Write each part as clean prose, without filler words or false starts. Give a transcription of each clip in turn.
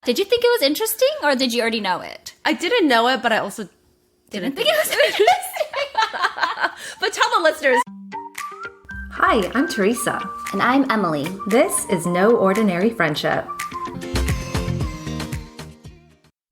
Did you think it was interesting or did you already know it? I didn't know it, but I also Didn't think it was interesting. But tell the listeners. Hi, I'm Teresa. And I'm Emily. This is No Ordinary Friendship.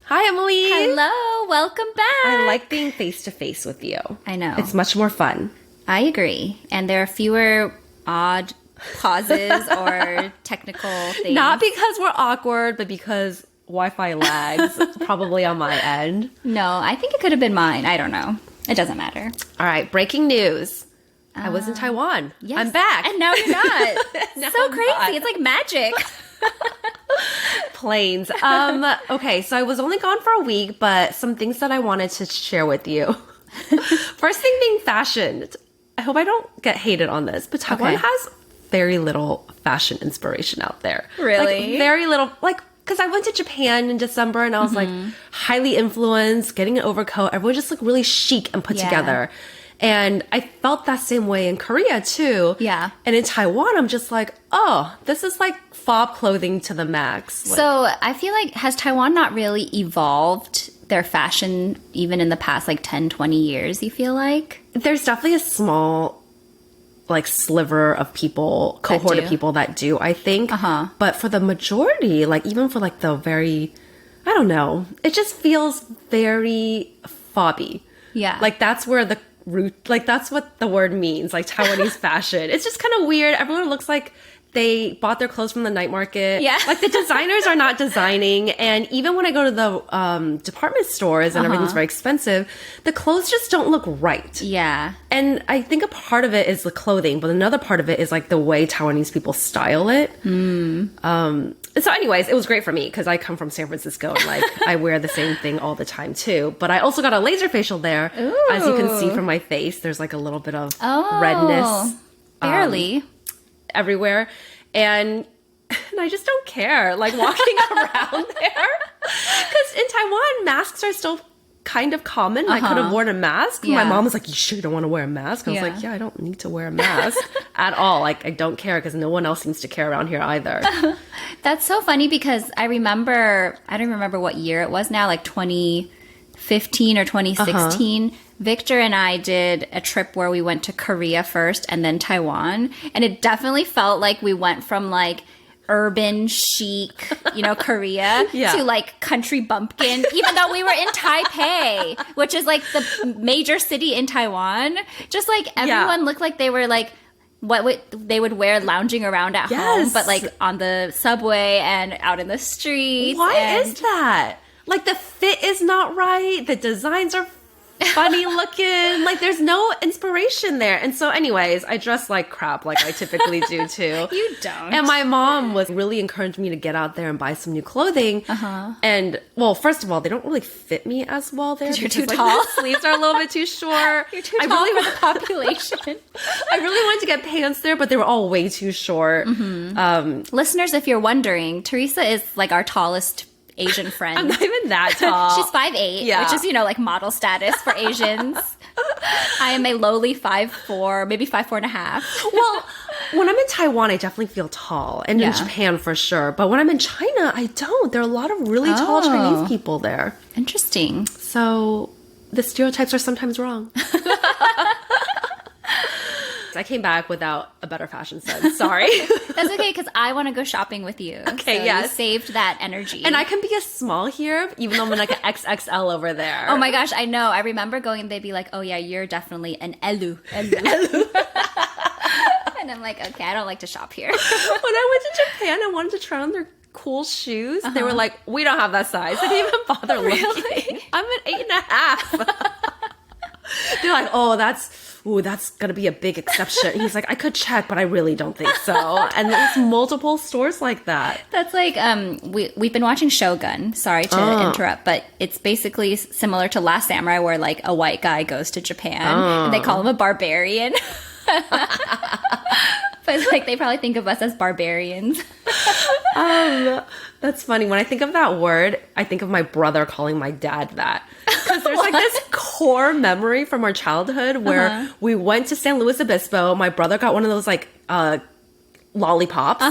Hi, Emily. Hello, welcome back. I like being face-to-face with you. I know. It's much more fun. I agree. And there are fewer odd pauses or technical things. Not because we're awkward, but because Wi-Fi lags probably on my end. No, I think it could have been mine. I don't know. It doesn't matter. All right, breaking news. I was in Taiwan. Yes. I'm back. And now you're not. Now so I'm crazy. not. It's like magic. Planes. Okay, so I was only gone for a week, but some things that I wanted to share with you. First thing being fashion. I hope I don't get hated on this, but Taiwan has very little fashion inspiration out there. Really? Like, very little. Like, because I went to Japan in December and I was like highly influenced, getting an overcoat. Everyone just looked really chic and put together. And I felt that same way in Korea too. Yeah. And in Taiwan, I'm just like, oh, this is like fob clothing to the max. Like, So I feel like, has Taiwan not really evolved their fashion even in the past like 10, 20 years, you feel like? there's definitely a small like sliver of people, cohort of people that do, I think. But for the majority, like even for like the very, I don't know, it just feels very fobby. Yeah. Like that's where the root, like that's what the word means, like Taiwanese fashion. It's just kind of weird. Everyone looks like they bought their clothes from the night market. Yeah. Like the designers are not designing. And even when I go to the department stores and everything's very expensive, the clothes just don't look right. Yeah. And I think a part of it is the clothing, but another part of it is like the way Taiwanese people style it. So anyways, it was great for me because I come from San Francisco and like I wear the same thing all the time too. But I also got a laser facial there. Ooh. As you can see from my face, there's like a little bit of redness Barely. everywhere. And I just don't care, like walking around there. Because in Taiwan, masks are still kind of common. I could have worn a mask. Yeah. My mom was like, you sure you don't want to wear a mask? I was Yeah. like, yeah, I don't need to wear a mask at all. Like, I don't care because no one else seems to care around here either. That's so funny because I don't remember what year it was now, like 2015 or 2016. Victor and I did a trip where we went to Korea first and then Taiwan. And it definitely felt like we went from like urban chic, Korea to like country bumpkin, even though we were in Taipei, which is like the major city in Taiwan. Just like everyone looked like they were like what they would wear lounging around at home, but like on the subway and out in the streets. Why is that? Like the fit is not right. The designs are funny looking. Like there's no inspiration there. And so anyways, I dress like crap like I typically do too. You don't. And my mom was really encouraging me to get out there and buy some new clothing. And well, first of all, they don't really fit me as well there. You're too like, tall. the sleeves are a little bit too short. You're too tall for the population. I really wanted to get pants there, but they were all way too short. Listeners, if you're wondering, Teresa is like our tallest Asian friend. I'm not even that tall. She's 5'8", which is, like model status for Asians. I am a lowly 5'4", maybe 5'4.5". Well, when I'm in Taiwan, I definitely feel tall. And in Japan, for sure. But when I'm in China, I don't. There are a lot of really tall Chinese people there. Interesting. So the stereotypes are sometimes wrong. I came back without a better fashion sense. Sorry. That's okay, because I want to go shopping with you. Okay, so yes. You saved that energy. And I can be a small here, even though I'm like an XXL over there. Oh my gosh, I know. I remember going and they'd be like, oh yeah, you're definitely an elu. And I'm like, okay, I don't like to shop here. When I went to Japan, I wanted to try on their cool shoes. They were like, we don't have that size. I didn't even bother looking. I'm an 8.5. They're like, oh, that's gonna be a big exception. He's like, I could check, but I really don't think so. And there's multiple stores like that. That's like, we've been watching Shogun. Sorry to interrupt, but it's basically similar to Last Samurai, where like a white guy goes to Japan and they call him a barbarian. But like they probably think of us as barbarians. That's funny. When I think of that word, I think of my brother calling my dad that. Because there's like this core memory from our childhood where we went to San Luis Obispo. My brother got one of those like lollipops,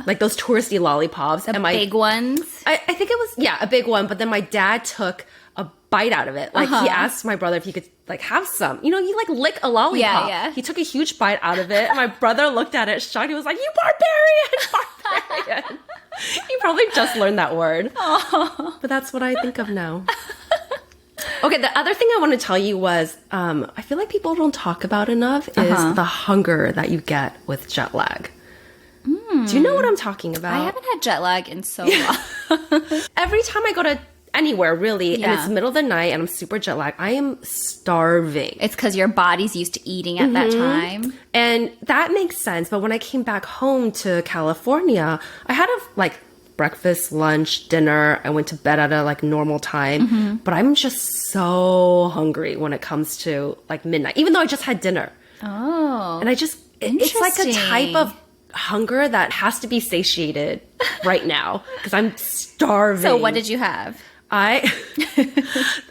like those touristy lollipops. The big ones. I think it was, a big one. But then my dad took a bite out of it. Like he asked my brother if he could like have some. You know, you like lick a lollipop. Yeah. He took a huge bite out of it. And my brother looked at it shocked. He was like, "You barbarian!" He probably just learned that word. Oh. But that's what I think of now. Okay, the other thing I want to tell you was, I feel like people don't talk about enough is the hunger that you get with jet lag. Do you know what I'm talking about? I haven't had jet lag in so long. Every time I go to anywhere, really, and it's middle of the night and I'm super jet lagged, I am starving. It's because your body's used to eating at that time. And that makes sense. But when I came back home to California, I had breakfast, lunch, dinner. I went to bed at a normal time. But I'm just so hungry when it comes to midnight, even though I just had dinner. Oh. And it's like a type of hunger that has to be satiated right now because I'm starving. So what did you have?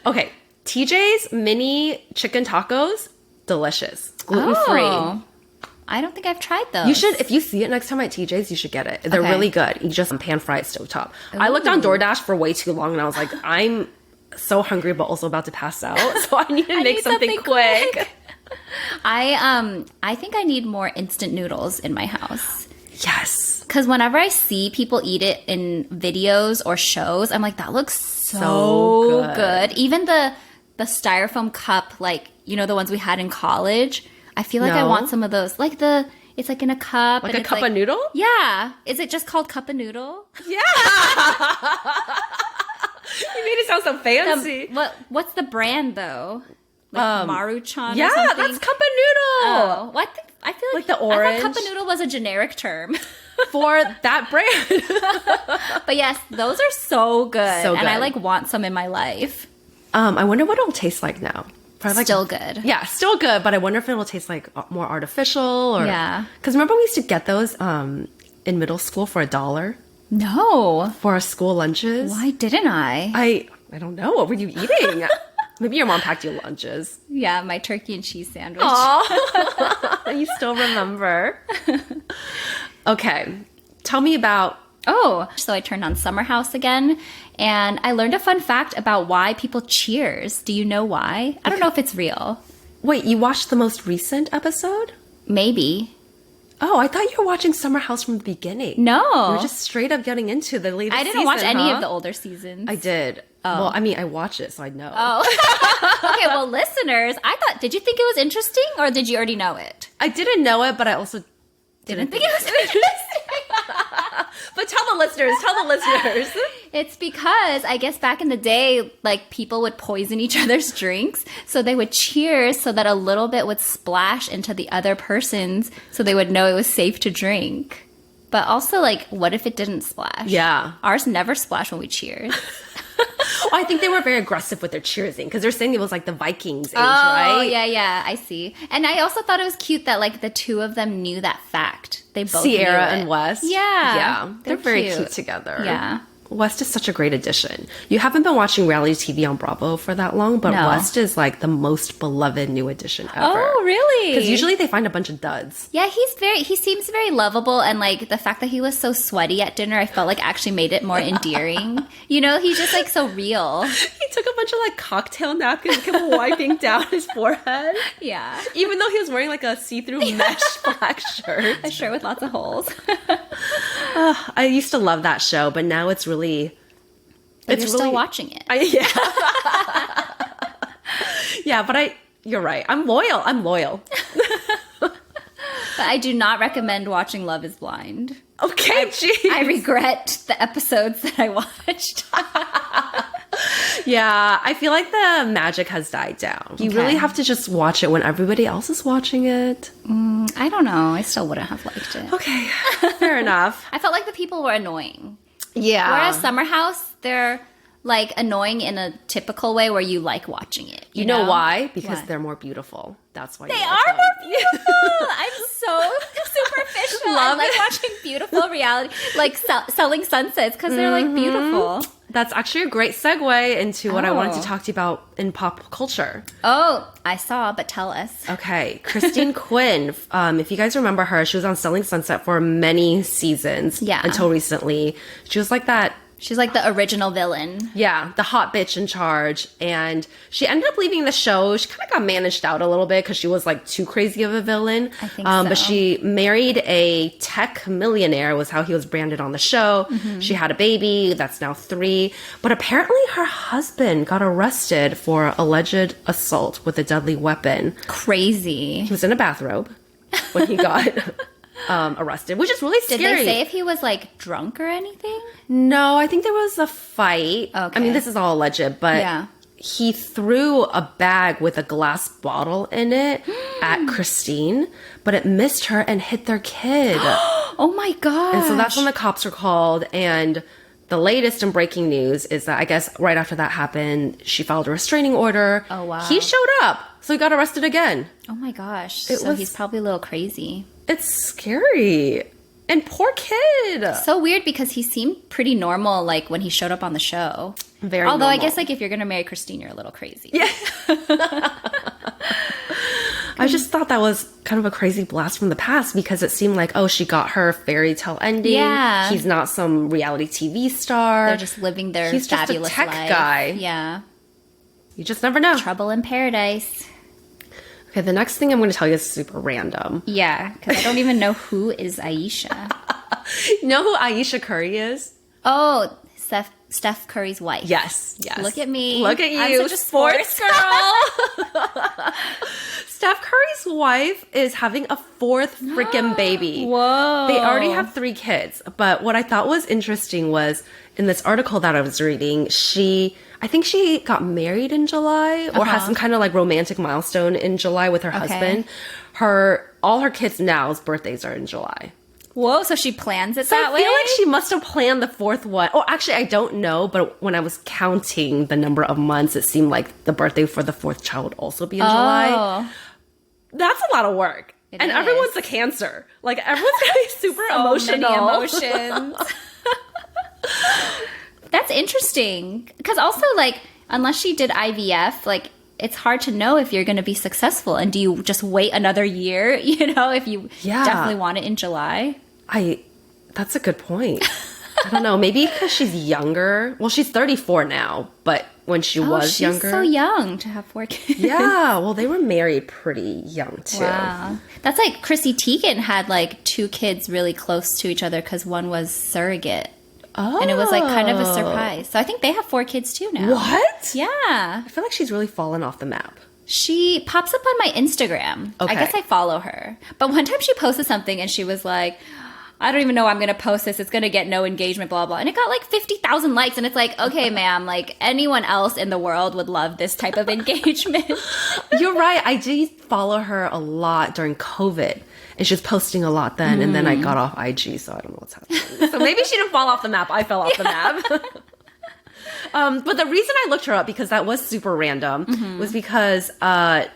Okay, TJ's mini chicken tacos, delicious, gluten-free. Oh. I don't think I've tried those. You should, if you see it next time at TJ's, you should get it. They're really good. You just pan fry it stovetop. I looked on DoorDash for way too long and I was like, I'm so hungry but also about to pass out, so I need to make something quick. I think I need more instant noodles in my house. Yes. Because whenever I see people eat it in videos or shows, I'm like, that looks so good. Even the styrofoam cup, the ones we had in college, I feel like I want some of those. It's in a cup. Like a cup of noodle? Yeah. Is it just called cup of noodle? Yeah. You made it sound so fancy. What's the brand though? Maruchan yeah, or something? that's cup of noodle. Oh, what? I feel like the orange. I thought cup of noodle was a generic term for that brand. But yes, those are so good. So good. And I want some in my life. I wonder what it'll taste like now. Probably still good. Yeah, still good, but I wonder if it'll taste more artificial or because remember we used to get those in middle school for $1 No. for our school lunches. Why didn't I? I don't know. What were you eating? Maybe your mom packed you lunches. Yeah, my turkey and cheese sandwich. Oh, you still remember. Okay, tell me about... So I turned on Summer House again, and I learned a fun fact about why people cheers. Do you know why? I don't know if it's real. Wait, you watched the most recent episode? Maybe. Oh, I thought you were watching Summer House from the beginning. No. You were just straight up getting into the latest I didn't season, watch any of the older seasons. I did. Oh. Well, I mean, I watched it, so I know. Oh. Okay, well, listeners, did you think it was interesting, or did you already know it? I didn't know it, but I also didn't think it was interesting. But tell the listeners. It's because I guess back in the day, people would poison each other's drinks. So they would cheers so that a little bit would splash into the other person's so they would know it was safe to drink. But also, what if it didn't splash? Yeah. Ours never splashed when we cheered. I think they were very aggressive with their cheersing because they're saying it was the Vikings age, right? Oh, yeah, I see. And I also thought it was cute that the two of them knew that fact. They both Sierra knew it. and West. Yeah. They're very cute together. Yeah. West is such a great addition. You haven't been watching reality TV on Bravo for that long, but No. West is the most beloved new addition ever. Oh, really? Because usually they find a bunch of duds. Yeah, he seems very lovable, and the fact that he was so sweaty at dinner, I felt actually made it more endearing. He's just so real. He took a bunch of cocktail napkins and kept wiping down his forehead. Yeah. Even though he was wearing a see-through mesh black shirt. A shirt with lots of holes. I used to love that show, but now it's really... But you're still watching it. Yeah, but you're right. I'm loyal. But I do not recommend watching Love is Blind. Okay, jeez. I regret the episodes that I watched. Yeah, I feel like the magic has died down. You really have to just watch it when everybody else is watching it. I don't know. I still wouldn't have liked it. Okay, fair enough. I felt like the people were annoying. Yeah. Whereas Summer House, they're annoying in a typical way where you like watching it. You know why? Because they're more beautiful. That's why they are more beautiful. I'm so superficial. I like watching beautiful reality, selling sunsets because they're beautiful. That's actually a great segue into what I wanted to talk to you about in pop culture. Oh, I saw, but tell us. Okay, Christine Quinn. If you guys remember her, she was on Selling Sunset for many seasons. Yeah. Until recently. She was like that. She's like the original villain. Yeah, the hot bitch in charge. And she ended up leaving the show. She kind of got managed out a little bit because she was like too crazy of a villain. I think so. But she married a tech millionaire was how he was branded on the show. She had a baby that's now 3. But apparently her husband got arrested for alleged assault with a deadly weapon. Crazy. He was in a bathrobe when he got arrested, which is really scary. Did they say if he was like drunk or anything? No, I think there was a fight. Okay. I mean, this is all alleged, but Yeah. he threw a bag with a glass bottle in it at Christine, but it missed her and hit their kid. Oh my god. And so that's when the cops were called. And the latest in breaking news is that I guess right after that happened, she filed a restraining order. Oh, wow. He showed up, so he got arrested again. Oh my gosh. It So was- he's probably a little crazy. It's scary. And poor kid. So weird because he seemed pretty normal like when he showed up on the show. Very Although I normal. guess like if you're going to marry Christine, you're a little crazy. Yeah. I just thought that was kind of a crazy blast from the past because it seemed like, oh, she got her fairy tale ending. Yeah. He's not some reality TV star. They're just living their He's just a fabulous tech life. guy. Yeah. You just never know. Trouble in paradise. Okay, the next thing I'm going to tell you is super random. Yeah, because I don't even know who is Ayesha. You know who Ayesha Curry is? Oh, Steph Curry's wife. Yes. Look at me. Look at you. I'm such a sports girl. Steph Curry's wife is having a 4th freaking baby. Whoa. They already have 3 kids. But what I thought was interesting was in this article that I was reading, I think she got married in July or has some kind of like romantic milestone in July with her husband. All her kids now's birthdays are in July. Whoa, so she plans it So that I way? feel like she must have planned the 4th one. Oh, actually, I don't know. But when I was counting the number of months, it seemed like the birthday for the 4th child would also be in July. That's a lot of work. It and is. everyone's a Cancer. Like, everyone's going to be super So emotional. many emotions. That's interesting. Because also, like, unless she did IVF, like, it's hard to know if you're going to be successful. And do you just wait another year, if you definitely want it in July? That's a good point. I don't know. Maybe because she's younger. Well, she's 34 now, but when she was she's younger. so young to have 4 kids. Yeah, well, they were married pretty young, too. Wow. That's like Chrissy Teigen had like 2 kids really close to each other because one was surrogate. Oh. And it was like kind of a surprise. So I think they have 4 kids too now. What? Yeah. I feel like she's really fallen off the map. She pops up on my Instagram. Okay. I guess I follow her. But one time she posted something and she was like, I don't even know I'm going to post this. It's going to get no engagement, blah, blah. And it got like 50,000 likes. And it's like, okay, ma'am, like anyone else in the world would love this type of engagement. You're right. I did follow her a lot during COVID. And she was posting a lot then. And then I got off IG, so I don't know what's happening. So maybe she didn't fall off the map. I fell off the map. But the reason I looked her up, because that was super random, was because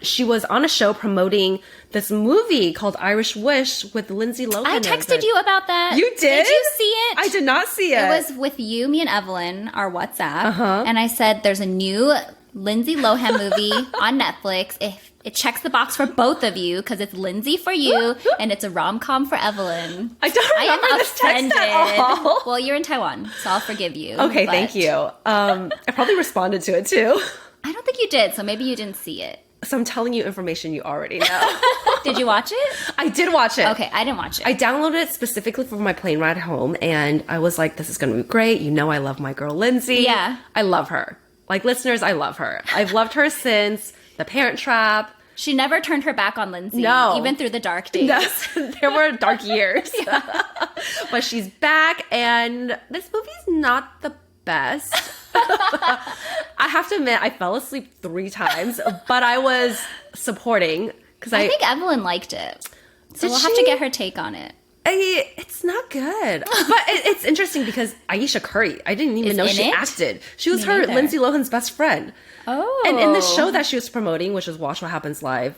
she was on a show promoting this movie called Irish Wish with Lindsay Lohan. I texted you about that. You did? Did you see it? I did not see it. It was with you, me, and Evelyn, our WhatsApp. And I said, there's a new Lindsay Lohan movie on Netflix. It checks the box for both of you because it's Lindsay for you and it's a rom-com for Evelyn. I don't remember this text at all. Well, you're in Taiwan, so I'll forgive you. Okay, but thank you. I probably responded to it too. I don't think you did, so maybe you didn't see it. So I'm telling you information you already know. Did you watch it? I did watch it. Okay, I didn't watch it. I downloaded it specifically for my plane ride home, and I was like, this is going to be great. You know I love my girl Lindsay. Yeah. I love her. Like, listeners, I love her. I've loved her since The Parent Trap. She never turned her back on Lindsay. No. Even through the dark days. No, there were dark years. But she's back, and this movie's not the best. I have to admit, I fell asleep 3 times, but I was supporting. Because I think Evelyn liked it. So Did we'll have to she? get her take on it. It's not good. But it's interesting because Ayesha Curry, I didn't even know she acted. She was Lindsay Lohan's best friend. Oh. And in the show that she was promoting, which was Watch What Happens Live,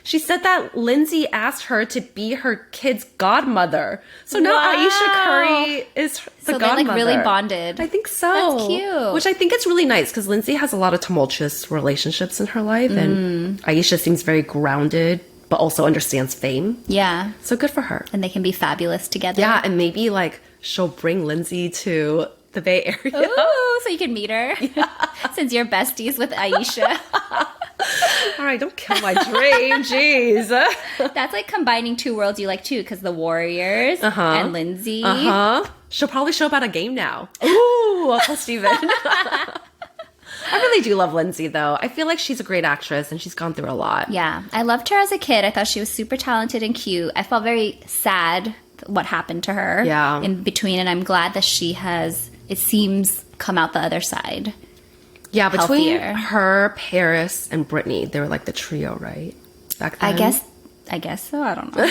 she said that Lindsay asked her to be her kid's godmother. So now Ayesha Curry is the godmother. They like really bonded. I think so. That's cute. Which I think is really nice because Lindsay has a lot of tumultuous relationships in her life. And Ayesha seems very grounded, but also understands fame. Yeah. So good for her. And they can be fabulous together. Yeah, and maybe like she'll bring Lindsay to the Bay Area. Ooh, so you can meet her. Yeah. Since you're besties with Ayesha. All right, don't kill my dream. Jeez. That's like combining two worlds you like too, because the Warriors and Lindsay. She'll probably show up at a game now. Ooh, Uncle Steven. I really do love Lindsay, though. I feel like she's a great actress, and she's gone through a lot. Yeah. I loved her as a kid. I thought she was super talented and cute. I felt very sad what happened to her in between, and I'm glad that she has, it seems, come out the other side. Yeah, between healthier. her, Paris, and Brittany, they were like the trio, right? Back then? I guess so. I don't know.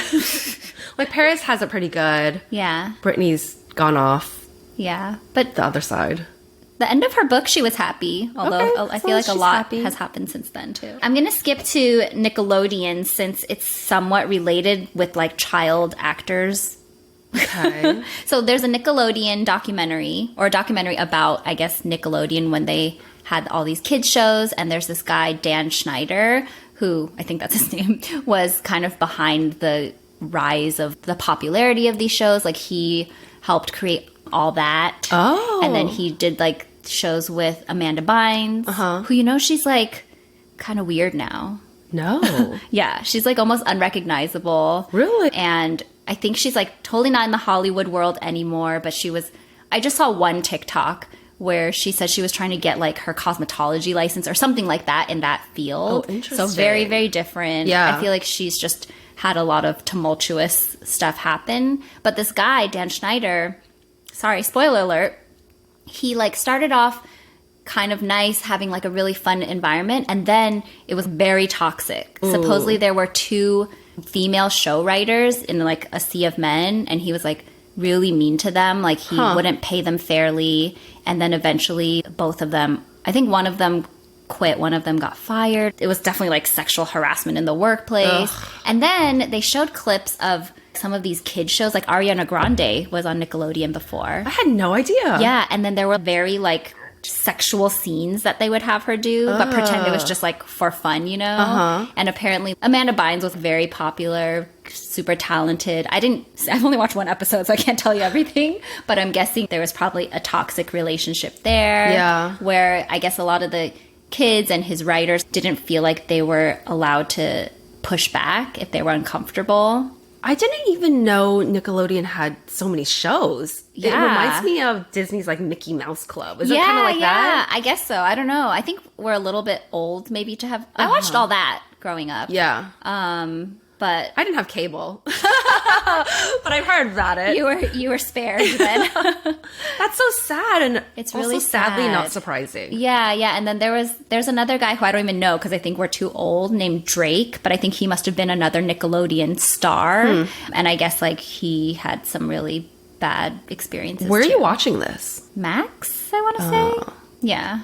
Like, Paris has it pretty good. Yeah. Brittany's gone off Yeah. But the other side. the end of her book, she was happy. Although I feel like a lot has happened since then, too. I'm going to skip to Nickelodeon since it's somewhat related with, like, child actors. Okay. So there's a Nickelodeon documentary, or a documentary about, I guess, Nickelodeon when they had all these kids shows. And there's this guy, Dan Schneider, who, I think that's his name, was kind of behind the rise of the popularity of these shows. Like, he helped create all that. Oh. And then he did, like, shows with Amanda Bynes, who, you know, she's, like, kind of weird now. No. Yeah, she's, like, almost unrecognizable. Really? And I think she's, like, totally not in the Hollywood world anymore, but she was... I just saw one TikTok where she said she was trying to get, like, her cosmetology license or something like that in that field. Oh, interesting. So very, very different. Yeah. I feel like she's just had a lot of tumultuous stuff happen. But this guy, Dan Schneider, sorry, spoiler alert, he, like, started off kind of nice, having, like, a really fun environment, and then it was very toxic. Ooh. Supposedly there were 2 female show writers in, like, a sea of men, and he was, like, really mean to them. Like, he wouldn't pay them fairly, and then eventually both of them, I think one of them quit, one of them got fired. It was definitely, like, sexual harassment in the workplace. Ugh. And then they showed clips of some of these kids shows, like Ariana Grande was on Nickelodeon before. I had no idea. Yeah, and then there were very, like, sexual scenes that they would have her do, but pretend it was just, like, for fun, you know? And apparently Amanda Bynes was very popular, super talented. I've only watched one episode, so I can't tell you everything, but I'm guessing there was probably a toxic relationship there. Yeah. Where I guess a lot of the kids and his writers didn't feel like they were allowed to push back if they were uncomfortable. I didn't even know Nickelodeon had so many shows. Yeah. It reminds me of Disney's, like, Mickey Mouse Club. Is it kind of like that? Yeah, I guess so. I don't know. I think we're a little bit old maybe to have... I watched all that growing up. Yeah. But... I didn't have cable. But I've heard about it. You were spared then. That's so sad, and it's really also sadly not surprising. Yeah. And then there's another guy who I don't even know because I think we're too old, named Drake, but I think he must have been another Nickelodeon star. And I guess, like, he had some really bad experiences. Where are you watching this? Max, I want to say. Yeah.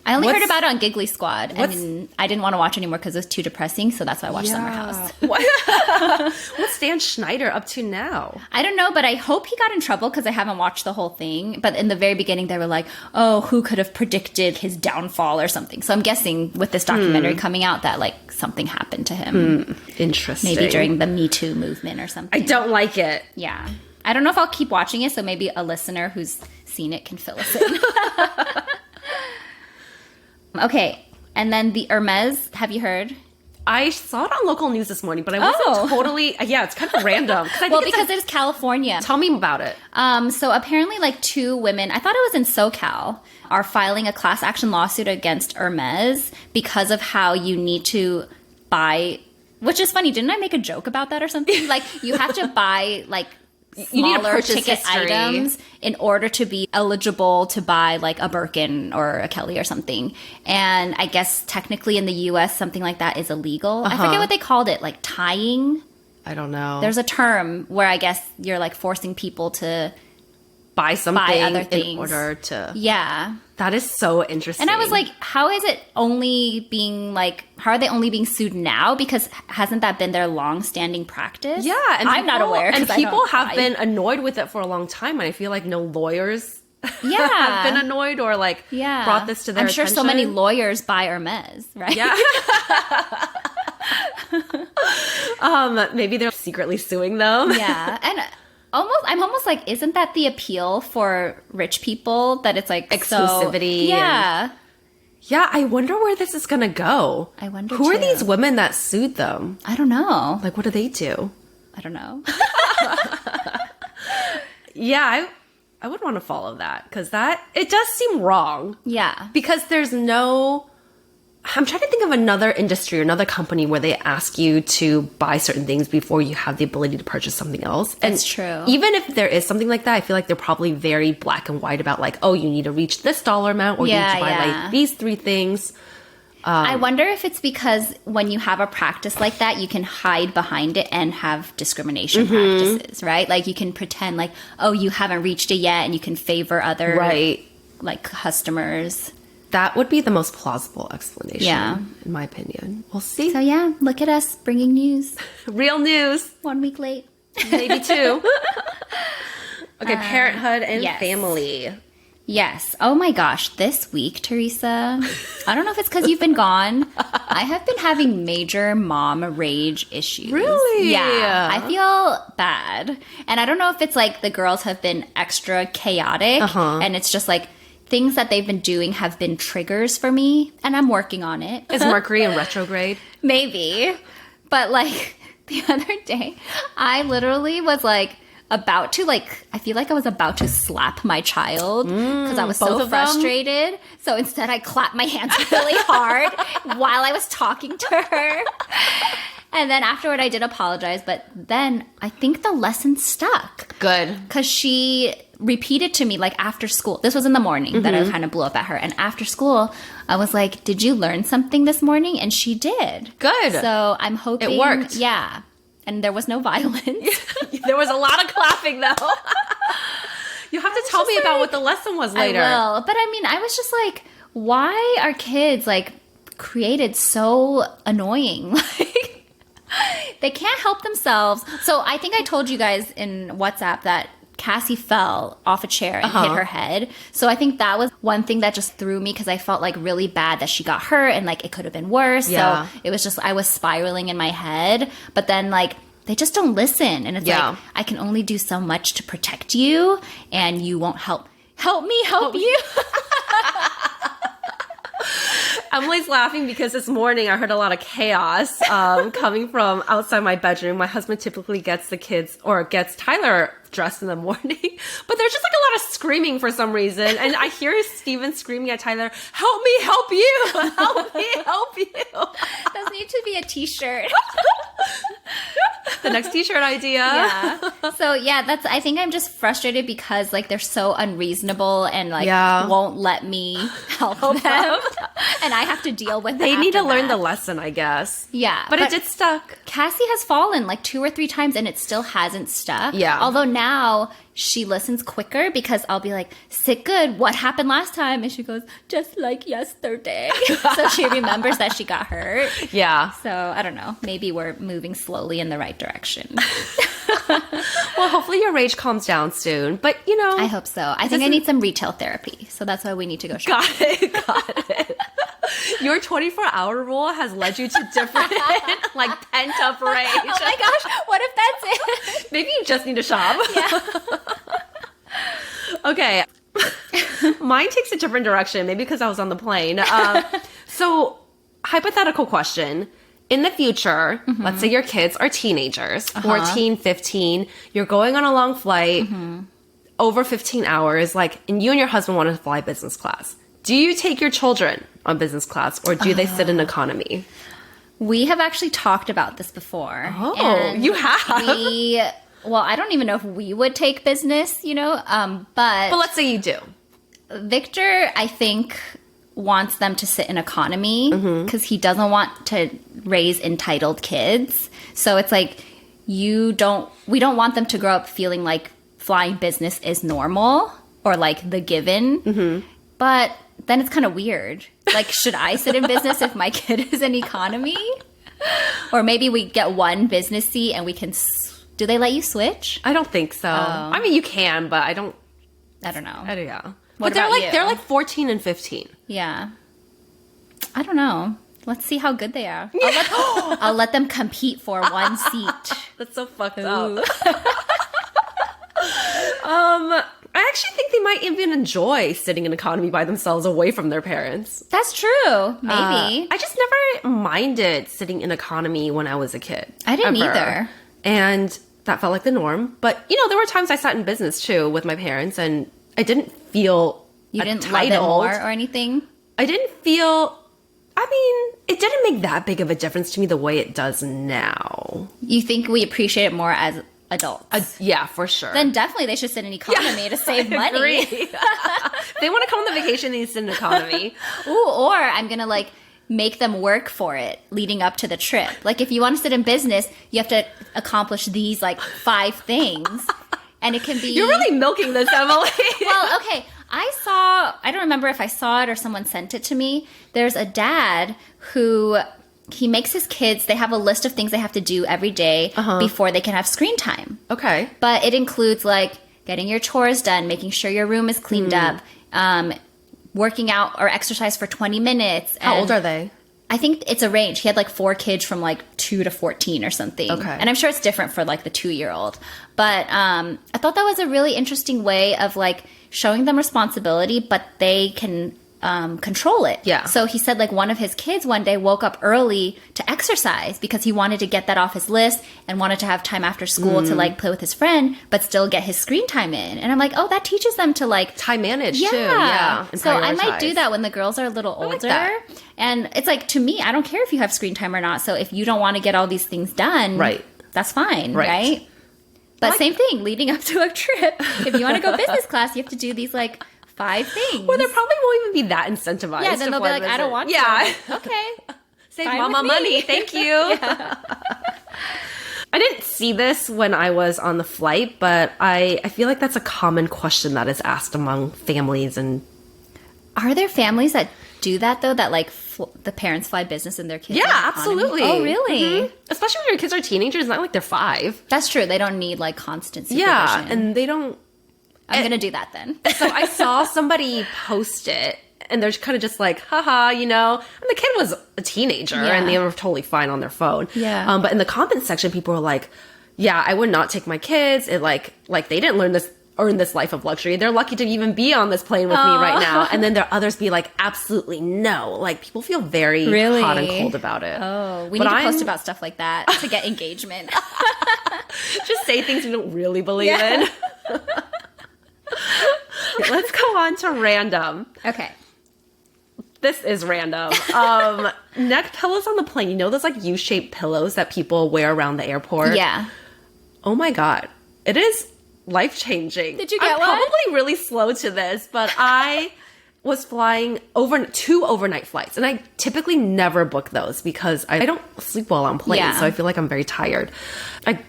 I only heard about it on Giggly Squad. I mean, I didn't want to watch anymore because it was too depressing, so that's why I watched Summer House. What's Dan Schneider up to now? I don't know, but I hope he got in trouble because I haven't watched the whole thing. But in the very beginning, they were like, oh, who could have predicted his downfall or something? So I'm guessing with this documentary coming out that, like, something happened to him. Interesting. Maybe during the Me Too movement or something. I don't like it. Yeah. I don't know if I'll keep watching it, so maybe a listener who's seen it can fill us in. Okay, and then the Hermes, have you heard? I saw it on local news this morning, but I wasn't totally... Yeah, it's kind of random. Because it's California. Tell me about it. So apparently, like, 2 women, I thought it was in SoCal, are filing a class action lawsuit against Hermes because of how you need to buy... Which is funny, didn't I make a joke about that or something? Like, you have to buy, like... smaller ticket items in order to be eligible to buy, like, a Birkin or a Kelly or something. And I guess technically in the U.S. something like that is illegal. I forget what they called it, like tying I don't know. There's a term where I guess you're like forcing people to buy something other things in order to. Yeah. That is so interesting. And I was like, how are they only being sued now? Because hasn't that been their long-standing practice? Yeah. And I'm not aware. And people have been annoyed with it for a long time. And I feel like no lawyers have been annoyed or like brought this to their attention. I'm sure so many lawyers buy Hermes, right? Yeah. Maybe they're secretly suing them. Yeah. And I'm almost like, isn't that the appeal for rich people? That it's like exclusivity. Yeah. Yeah, I wonder where this is going to go. I wonder Who are these women that sued them? I don't know. Like, what do they do? I don't know. Yeah, I would want to follow that because it does seem wrong. Yeah. Because there's no... I'm trying to think of another industry or another company where they ask you to buy certain things before you have the ability to purchase something else. That's true. Even if there is something like that, I feel like they're probably very black and white about like, oh, you need to reach this dollar amount or you need to buy like these 3 things. I wonder if it's because when you have a practice like that, you can hide behind it and have discrimination practices, right? Like you can pretend like, oh, you haven't reached it yet and you can favor other like customers. That would be the most plausible explanation, in my opinion. We'll see. So yeah, look at us bringing news. Real news. 1 week late. Maybe 2. Okay, Parenthood and family. Yes. Oh my gosh, this week, Teresa, I don't know if it's because you've been gone. I have been having major mom rage issues. Really? Yeah. I feel bad. And I don't know if it's like the girls have been extra chaotic and it's just like things that they've been doing have been triggers for me, and I'm working on it. Is Mercury in retrograde? Maybe. But like the other day, I literally was like about to I feel like I was about to slap my child because I was so frustrated. So instead I clapped my hands really hard while I was talking to her. And then afterward I did apologize, but then I think the lesson stuck. Good. Because she repeated to me like after school. This was in the morning that I kind of blew up at her. And after school, I was like, did you learn something this morning? And she did. Good. So I'm hoping. It worked. Yeah. And there was no violence. There was a lot of clapping though. You have to tell me about what the lesson was later. I will. But I mean, I was just like, why are kids like created so annoying? Like they can't help themselves. So I think I told you guys in WhatsApp that Cassie fell off a chair and hit her head. So I think that was one thing that just threw me because I felt like really bad that she got hurt and like it could have been worse. Yeah. So it was just, I was spiraling in my head. But then like they just don't listen. And it's like, I can only do so much to protect you and you won't help me help you. Emily's laughing because this morning I heard a lot of chaos coming from outside my bedroom. My husband typically gets the kids or gets Tyler dressed in the morning, but there's just like a lot of screaming for some reason. And I hear Steven screaming at Tyler, help me help you, help me help you. Those need to be a t-shirt. The next t-shirt idea. Yeah. So yeah, I think I'm just frustrated because like they're so unreasonable and like won't let me help them. And I have to deal with it. They need to learn the lesson, I guess. Yeah. But it did stuck. Cassie has fallen like 2 or 3 times and it still hasn't stuck. Yeah. Although now she listens quicker because I'll be like, sit good. What happened last time? And she goes, just like yesterday. So she remembers that she got hurt. Yeah. So I don't know. Maybe we're moving slowly in the right direction. Well, hopefully your rage calms down soon. But, you know. I hope so. I think I need some retail therapy. So that's why we need to go shopping. Got it. Your 24-hour rule has led you to different, like, pent-up rage. Oh my gosh, what if that's it? Maybe you just need to shop. Yeah. Okay. Mine takes a different direction, maybe because I was on the plane. So, hypothetical question. In the future, let's say your kids are teenagers, 14, 15, you're going on a long flight, over 15 hours, like, and you and your husband want to fly business class. Do you take your children on business class or do they sit in economy? We have actually talked about this before. Oh, you have? Well, I don't even know if we would take business, you know, but let's say you do. Victor, I think, wants them to sit in economy because he doesn't want to raise entitled kids. So it's like, we don't want them to grow up feeling like flying business is normal or like the given. But then it's kind of weird. Like, should I sit in business if my kid is in economy? Or maybe we get one business seat and we can... Do they let you switch? I don't think so. I mean, you can, but I don't know. Yeah. But they're like 14 and 15. Yeah. I don't know. Let's see how good they are. I'll let them compete for one seat. That's so fucked up. I actually think they might even enjoy sitting in economy by themselves away from their parents. That's true. Maybe. I just never minded sitting in economy when I was a kid. I didn't either. And that felt like the norm. But, you know, there were times I sat in business, too, with my parents, and I didn't feel You didn't love it more or anything? I didn't feel... I mean, it didn't make that big of a difference to me the way it does now. You think we appreciate it more as adults? Yeah, for sure. Then definitely they should sit in economy to save money. If they want to come on the vacation, they need to sit in economy. Ooh, or I'm going to like make them work for it leading up to the trip. Like if you want to sit in business, you have to accomplish these like 5 things. And it can be... You're really milking this, Emily. Well, okay. I don't remember if I saw it or someone sent it to me. There's a dad who... He makes his kids, they have a list of things they have to do every day before they can have screen time. Okay. But it includes like getting your chores done, making sure your room is cleaned up, working out or exercise for 20 minutes. How old are they? I think it's a range. He had like 4 kids from like 2 to 14 or something. Okay. And I'm sure it's different for like the 2-year-old. But I thought that was a really interesting way of like showing them responsibility, but they can control it. Yeah. So he said like one of his kids one day woke up early to exercise because he wanted to get that off his list and wanted to have time after school to like play with his friend, but still get his screen time in. And I'm like, oh, that teaches them to like time manage too. Yeah. So I might do that when the girls are a little older. And it's like, to me, I don't care if you have screen time or not. So if you don't want to get all these things done, that's fine, right? But same thing, leading up to a trip. If you want to go business class, you have to do these like 5 things. Well, they probably won't even be that incentivized. Yeah, then they'll be like, I don't want to. Yeah. Okay. Save mama money. Thank you. Yeah. I didn't see this when I was on the flight, but I feel like that's a common question that is asked among families. And are there families that do that, though, that like the parents fly business and their kids? Yeah, absolutely. Oh, really? Especially when your kids are teenagers. It's not like they're 5. That's true. They don't need like constant supervision. Yeah, and they don't... I'm going to do that then. So I saw somebody post it, and they're kind of just like, haha, you know. And the kid was a teenager, and they were totally fine on their phone. Yeah. But in the comments section, people were like, yeah, I would not take my kids. It like they didn't earn this life of luxury. They're lucky to even be on this plane with me right now. And then there are others be like, absolutely no. Like, people feel very hot and cold about it. Oh, we need to post about stuff like that to get engagement. Just say things you don't really believe in. Let's go on to random. Okay. This is random. Neck pillows on the plane. You know those like U-shaped pillows that people wear around the airport? Yeah. Oh my God. It is life-changing. Did you get one? I'm probably really slow to this, but I was flying 2 overnight flights, and I typically never book those because I don't sleep well on planes, so I feel like I'm very tired. I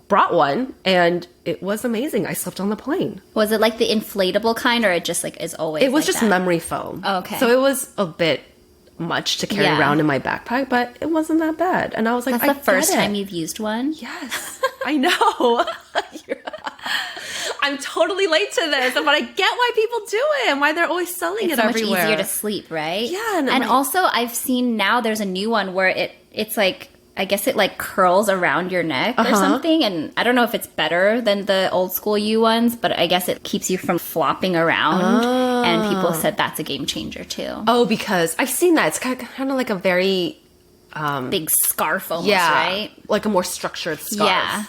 brought one, and it was amazing. I slept on the plane. Was it like the inflatable kind, or it just like is always? It was like just that? memory foam. Oh, okay. So it was a bit much to carry around in my backpack, but it wasn't that bad. And I was like, that's the first time you've used one? Yes. I know. I'm totally late to this, but I get why people do it and why they're always selling it everywhere. It's so much easier to sleep, right? Yeah. And also, I've seen now there's a new one where it's like, I guess it like curls around your neck or something. And I don't know if it's better than the old school U ones, but I guess it keeps you from flopping around. And people said that's a game changer too. Oh, because I've seen that. It's kind of like a very... big scarf almost, right? Like a more structured scarf. Yeah.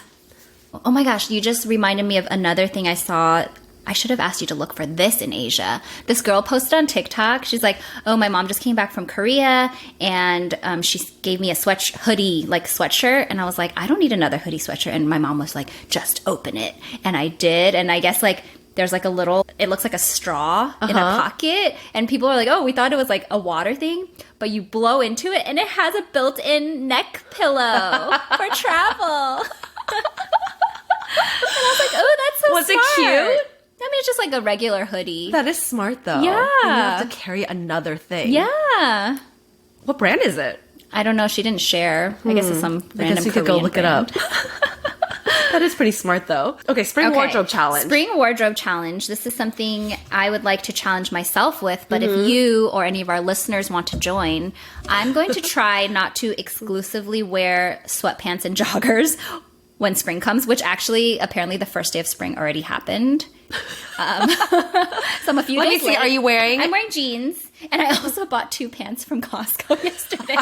Oh my gosh, you just reminded me of another thing I saw. I should have asked you to look for this in Asia. This girl posted on TikTok. She's like, oh, my mom just came back from Korea, and she gave me a hoodie, like sweatshirt. And I was like, I don't need another hoodie sweatshirt. And my mom was like, just open it. And I did. And I guess like there's like it looks like a straw in a pocket. And people are like, oh, we thought it was like a water thing. But you blow into it, and it has a built-in neck pillow for travel. was like, oh, that's so Was smart. it cute? I mean, it's just like a regular hoodie. That is smart, though. Yeah. And you have to carry another thing. Yeah. What brand is it? I don't know. She didn't share. I guess it's some random I guess you could Korean go look brand. it up. That is pretty smart, though. Okay, spring wardrobe challenge. Spring wardrobe challenge. This is something I would like to challenge myself with, but if you or any of our listeners want to join, I'm going to try not to exclusively wear sweatpants and joggers when spring comes, which actually, apparently the first day of spring already happened. So I'm a few Let me days see, late. are you wearing? I'm wearing jeans, and I also bought 2 pants from Costco yesterday,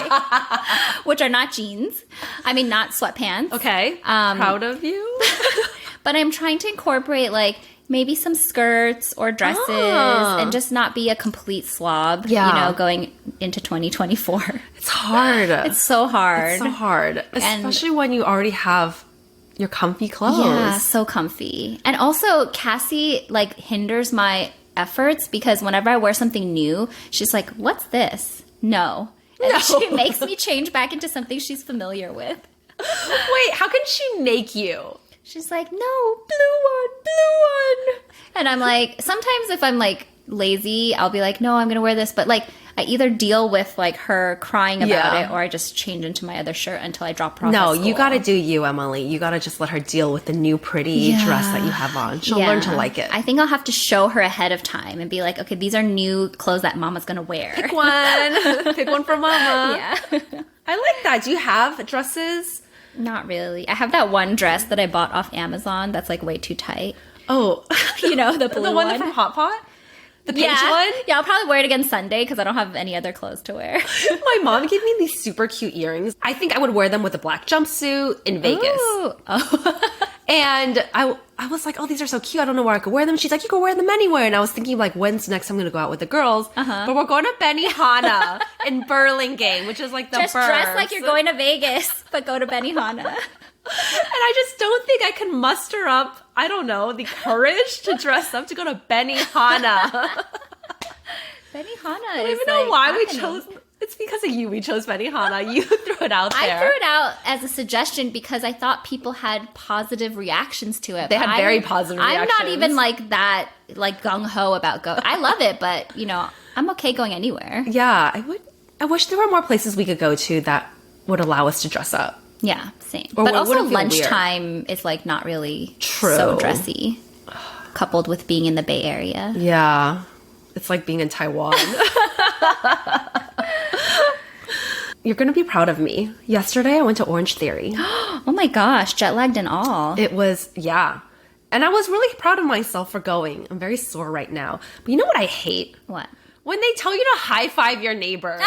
which are not jeans. I mean, not sweatpants. Okay, proud of you. But I'm trying to incorporate like maybe some skirts or dresses and just not be a complete slob, Yeah. you know, going into 2024. It's hard. It's so hard. It's so hard, especially when you already have your comfy clothes. Yeah, so comfy. And also Cassie like hinders my efforts because whenever I wear something new, she's like, "What's this?" No. And No. she makes me change back into something she's familiar with. Wait, how can she make you? She's like, "No, blue one." And I'm like, sometimes if I'm like lazy, I'll be like, "No, I'm going to wear this." But like I either deal with like her crying about it or I just change into my other shirt until I drop her off No, at school. you got to do you, Emily. You got to just let her deal with the new pretty dress that you have on. She'll learn to like it. I think I'll have to show her ahead of time and be like, "Okay, these are new clothes that Mama's going to wear." Pick one. Pick one for Mama. Yeah. I like that. Do you have dresses? Not really. I have that one dress that I bought off Amazon that's like way too tight. Oh. You know, the blue the one from Hot Pot? The page one? Yeah, I'll probably wear it again Sunday because I don't have any other clothes to wear. My mom gave me these super cute earrings. I think I would wear them with a black jumpsuit in Vegas. Ooh. Oh. And I was like, oh, these are so cute. I don't know where I could wear them. She's like, you can wear them anywhere. And I was thinking, like, when's next I'm going to go out with the girls? But we're going to Benihana in Burlingame, which is like the Just dress like you're going to Vegas, but go to Benihana. And I just don't think I can muster up, I don't know, the courage to dress up to go to Benihana. Benihana I don't even know why we chose. It's because of you we chose Benihana. You threw it out there. I threw it out as a suggestion because I thought people had positive reactions to it. They had very positive reactions. I'm not even like that, like gung-ho about go. I love it, but, you know, I'm okay going anywhere. Yeah, I wish there were more places we could go to that would allow us to dress up. Yeah, same. Or But it also wouldn't feel lunchtime is like not really True. so dressy, coupled with being in the Bay Area. Yeah. It's like being in Taiwan. You're going to be proud of me. Yesterday, I went to Orange Theory. Oh my gosh, jet lagged and all. It was, yeah. And I was really proud of myself for going. I'm very sore right now. But you know what I hate? What? When they tell you to high five your neighbor.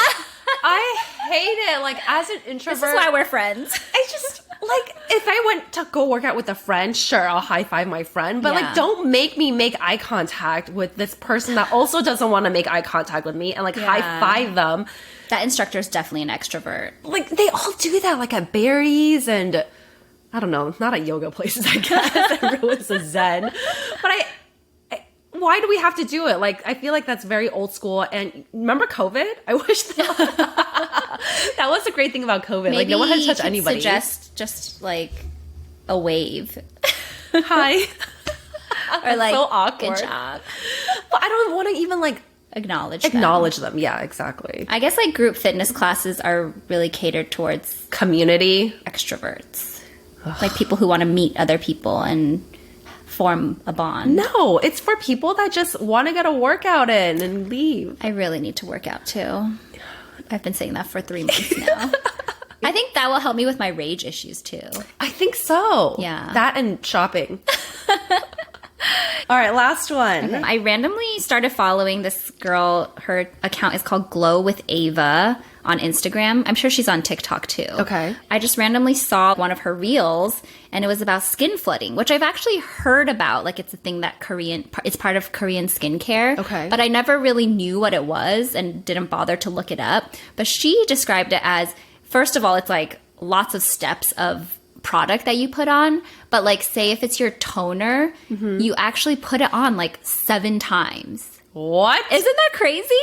I hate it. Like, as an introvert. This is why we're friends. I just, like, if I went to go work out with a friend, sure, I'll high five my friend. But, Yeah. like, don't make me make eye contact with this person that also doesn't want to make eye contact with me and, like, high five them. That instructor is definitely an extrovert. Like, they all do that, like, at Barry's and, I don't know, not at yoga places, I guess. Everyone's a zen. But why do we have to do it? Like, I feel like that's very old school. And remember COVID? I wish that was the great thing about COVID. Maybe like, no one had to touch you could anybody. suggest just like a wave. Hi. Or like, so awkward. good job. But I don't want to even, like, Acknowledge them. Yeah, exactly. I guess like group fitness classes are really catered towards Community. extroverts. Like people who want to meet other people and form a bond. No, it's for people that just want to get a workout in and leave. I really need to work out too. I've been saying that for 3 months now. I think that will help me with my rage issues too. I think so. Yeah. That and shopping. All right, last one. Okay. I randomly started following this girl. Her account is called Glow with Ava on Instagram. I'm sure she's on TikTok too. Okay. I just randomly saw one of her reels and it was about skin flooding, which I've actually heard about. Like it's a thing that it's part of Korean skincare. Okay. But I never really knew what it was and didn't bother to look it up. But she described it as, first of all, it's like lots of steps of product that you put on, but like say if it's your toner, you actually put it on like 7 times. What? Isn't that crazy?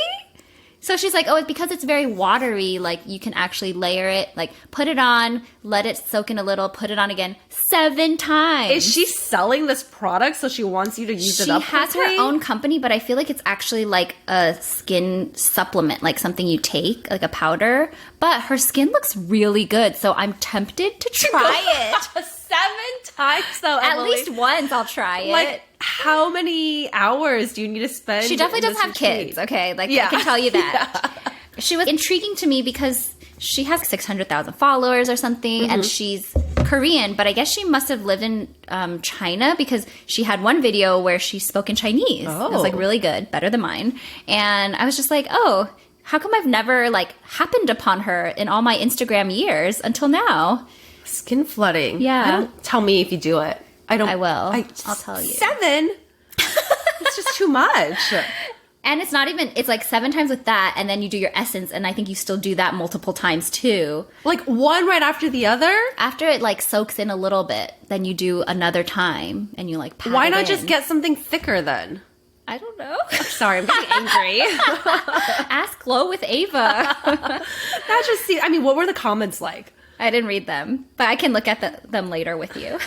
So she's like, oh, it's because it's very watery. Like, you can actually layer it, like, put it on, let it soak in a little, put it on again 7 times. Is she selling this product so she wants you to use it up? She has her own company, but I feel like it's actually like a skin supplement, like something you take, like a powder. But her skin looks really good, so I'm tempted to try it. 7 times, though, At Emily. least once I'll try it. Like, how many hours do you need to spend? She definitely doesn't have kids, okay? Like, I can tell you that. Yeah. She was intriguing to me because she has 600,000 followers or something, and she's Korean, but I guess she must have lived in China because she had one video where she spoke in Chinese. Oh. It was, like, really good, better than mine. And I was just like, oh, how come I've never, like, happened upon her in all my Instagram years until now? Skin flooding. Yeah. Tell me if you do it. I will. I'll tell you. 7? It's just too much. And it's not even, it's like 7 times with that, and then you do your essence, and I think you still do that multiple times too. Like, one right after the other? After it, like, soaks in a little bit, then you do another time, and you, like, pat Why it not in. just get something thicker then? I don't know. Sorry, I'm getting angry. Ask Glow with Ava. That just seems, I mean, what were the comments like? I didn't read them, but I can look at them later with you.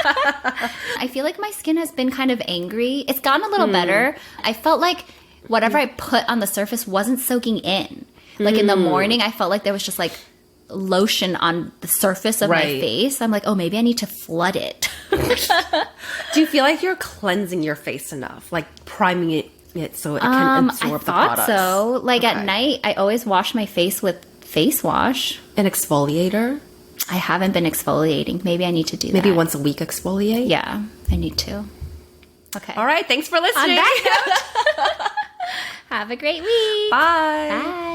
I feel like my skin has been kind of angry. It's gotten a little better. I felt like whatever I put on the surface wasn't soaking in. Like in the morning, I felt like there was just like lotion on the surface of my face. I'm like, oh, maybe I need to flood it. Do you feel like you're cleansing your face enough? Like priming it so it can absorb the products? I thought so. Like at night, I always wash my face with face wash. An exfoliator? I haven't been exfoliating. Maybe I need to do that. Maybe once a week exfoliate? Yeah, I need to. Okay. All right, thanks for listening. On that note, have a great week. Bye. Bye.